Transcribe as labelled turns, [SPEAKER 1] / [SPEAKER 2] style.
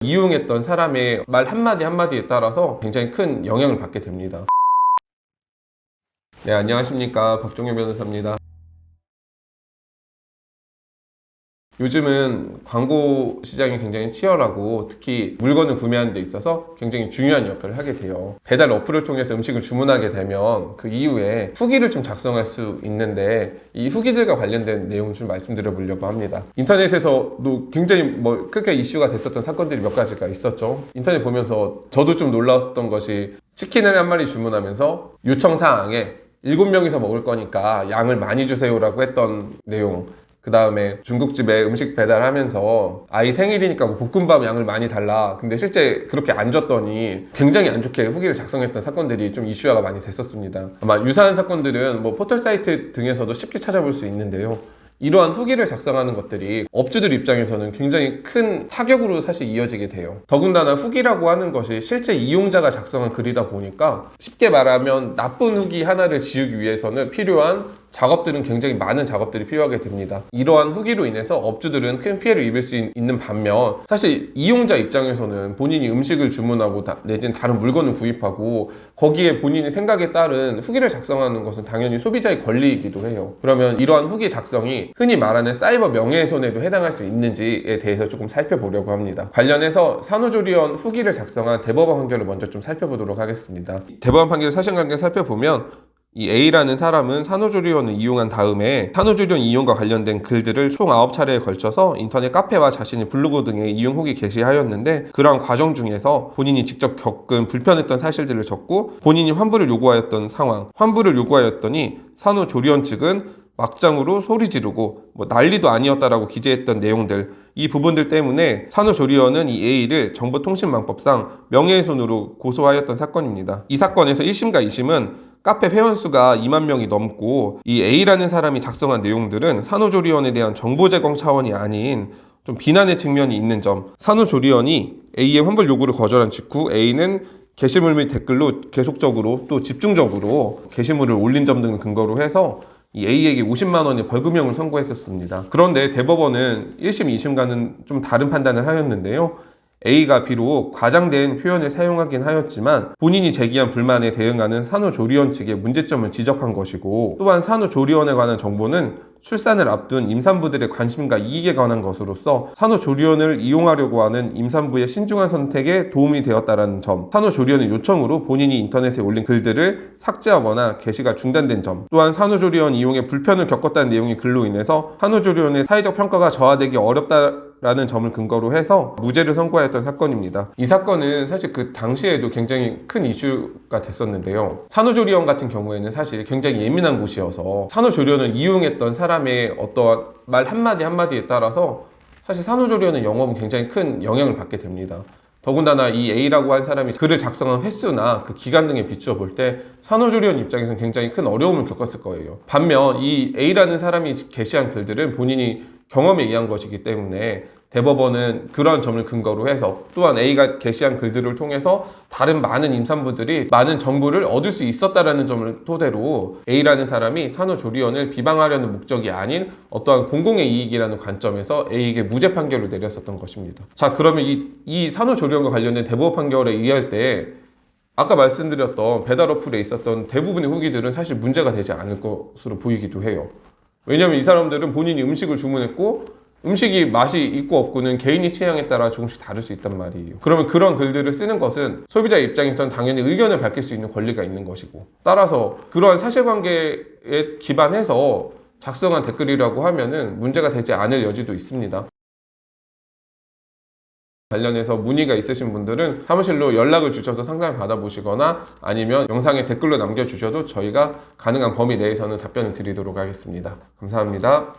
[SPEAKER 1] 이용했던 사람의 말 한마디 한마디에 따라서 굉장히 큰 영향을 받게 됩니다. 네, 안녕하십니까. 박종현 변호사입니다. 요즘은 광고 시장이 굉장히 치열하고 특히 물건을 구매하는 데 있어서 굉장히 중요한 역할을 하게 돼요. 배달 어플을 통해서 음식을 주문하게 되면 그 이후에 후기를 좀 작성할 수 있는데 이 후기들과 관련된 내용을 좀 말씀드려 보려고 합니다. 인터넷에서도 굉장히 크게 이슈가 됐었던 사건들이 몇 가지가 있었죠. 인터넷 보면서 저도 좀 놀라웠던 것이 치킨을 한 마리 주문하면서 요청사항에 7명이서 먹을 거니까 양을 많이 주세요라고 했던 내용, 그 다음에 중국집에 음식 배달하면서 아이 생일이니까 볶음밥 양을 많이 달라, 근데 실제 그렇게 안 줬더니 굉장히 안 좋게 후기를 작성했던 사건들이 좀 이슈화가 많이 됐었습니다. 아마 유사한 사건들은 포털 사이트 등에서도 쉽게 찾아볼 수 있는데요, 이러한 후기를 작성하는 것들이 업주들 입장에서는 굉장히 큰 타격으로 사실 이어지게 돼요. 더군다나 후기라고 하는 것이 실제 이용자가 작성한 글이다 보니까 쉽게 말하면 나쁜 후기 하나를 지우기 위해서는 필요한 작업들은 굉장히 많은 작업들이 필요하게 됩니다. 이러한 후기로 인해서 업주들은 큰 피해를 입을 수 있는 반면, 사실 이용자 입장에서는 본인이 음식을 주문하고 내지는 다른 물건을 구입하고 거기에 본인의 생각에 따른 후기를 작성하는 것은 당연히 소비자의 권리이기도 해요. 그러면 이러한 후기 작성이 흔히 말하는 사이버 명예훼손에도 해당할 수 있는지에 대해서 조금 살펴보려고 합니다. 관련해서 산후조리원 후기를 작성한 대법원 판결을 먼저 좀 살펴보도록 하겠습니다. 대법원 판결 사실관계 살펴보면 이 A라는 사람은 산후조리원을 이용한 다음에 산후조리원 이용과 관련된 글들을 총 9차례에 걸쳐서 인터넷 카페와 자신의 블로그 등에 이용 후기 게시하였는데, 그러한 과정 중에서 본인이 직접 겪은 불편했던 사실들을 적고 본인이 환불을 요구하였던 상황, 환불을 요구하였더니 산후조리원 측은 막장으로 소리 지르고 난리도 아니었다라고 기재했던 내용들, 이 부분들 때문에 산후조리원은 이 A를 정보통신망법상 명예훼손으로 고소하였던 사건입니다. 이 사건에서 1심과 2심은 카페 회원수가 2만 명이 넘고 이 A라는 사람이 작성한 내용들은 산후조리원에 대한 정보 제공 차원이 아닌 좀 비난의 측면이 있는 점, 산후조리원이 A의 환불 요구를 거절한 직후 A는 게시물 및 댓글로 계속적으로 또 집중적으로 게시물을 올린 점 등을 근거로 해서 이 A에게 50만 원의 벌금형을 선고했었습니다. 그런데 대법원은 1심, 2심과는 좀 다른 판단을 하였는데요, A가 비록 과장된 표현을 사용하긴 하였지만 본인이 제기한 불만에 대응하는 산후조리원 측의 문제점을 지적한 것이고, 또한 산후조리원에 관한 정보는 출산을 앞둔 임산부들의 관심과 이익에 관한 것으로서 산후조리원을 이용하려고 하는 임산부의 신중한 선택에 도움이 되었다는 점, 산후조리원의 요청으로 본인이 인터넷에 올린 글들을 삭제하거나 게시가 중단된 점, 또한 산후조리원 이용에 불편을 겪었다는 내용의 글로 인해서 산후조리원의 사회적 평가가 저하되기 어렵다라는 점을 근거로 해서 무죄를 선고하였던 사건입니다. 이 사건은 사실 그 당시에도 굉장히 큰 이슈가 됐었는데요, 산후조리원 같은 경우에는 사실 굉장히 예민한 곳이어서 산후조리원을 이용했던 사람의 어떠한 말 한마디 한마디에 따라서 사실 산후조리원의 영업은 굉장히 큰 영향을 받게 됩니다. 더군다나 이 A라고 한 사람이 글을 작성한 횟수나 그 기간 등에 비추어 볼 때 산후조리원 입장에서는 굉장히 큰 어려움을 겪었을 거예요. 반면 이 A라는 사람이 게시한 글들은 본인이 경험에 의한 것이기 때문에 대법원은 그러한 점을 근거로 해서, 또한 A가 게시한 글들을 통해서 다른 많은 임산부들이 많은 정보를 얻을 수 있었다라는 점을 토대로 A라는 사람이 산후조리원을 비방하려는 목적이 아닌 어떠한 공공의 이익이라는 관점에서 A에게 무죄 판결을 내렸었던 것입니다. 자, 그러면 이 산후조리원과 관련된 대법원 판결에 의할 때 아까 말씀드렸던 배달 어플에 있었던 대부분의 후기들은 사실 문제가 되지 않을 것으로 보이기도 해요. 왜냐하면 이 사람들은 본인이 음식을 주문했고 음식이 맛이 있고 없고는 개인의 취향에 따라 조금씩 다를 수 있단 말이에요. 그러면 그런 글들을 쓰는 것은 소비자 입장에서는 당연히 의견을 밝힐 수 있는 권리가 있는 것이고, 따라서 그러한 사실관계에 기반해서 작성한 댓글이라고 하면은 문제가 되지 않을 여지도 있습니다. 관련해서 문의가 있으신 분들은 사무실로 연락을 주셔서 상담을 받아보시거나 아니면 영상에 댓글로 남겨주셔도 저희가 가능한 범위 내에서는 답변을 드리도록 하겠습니다. 감사합니다.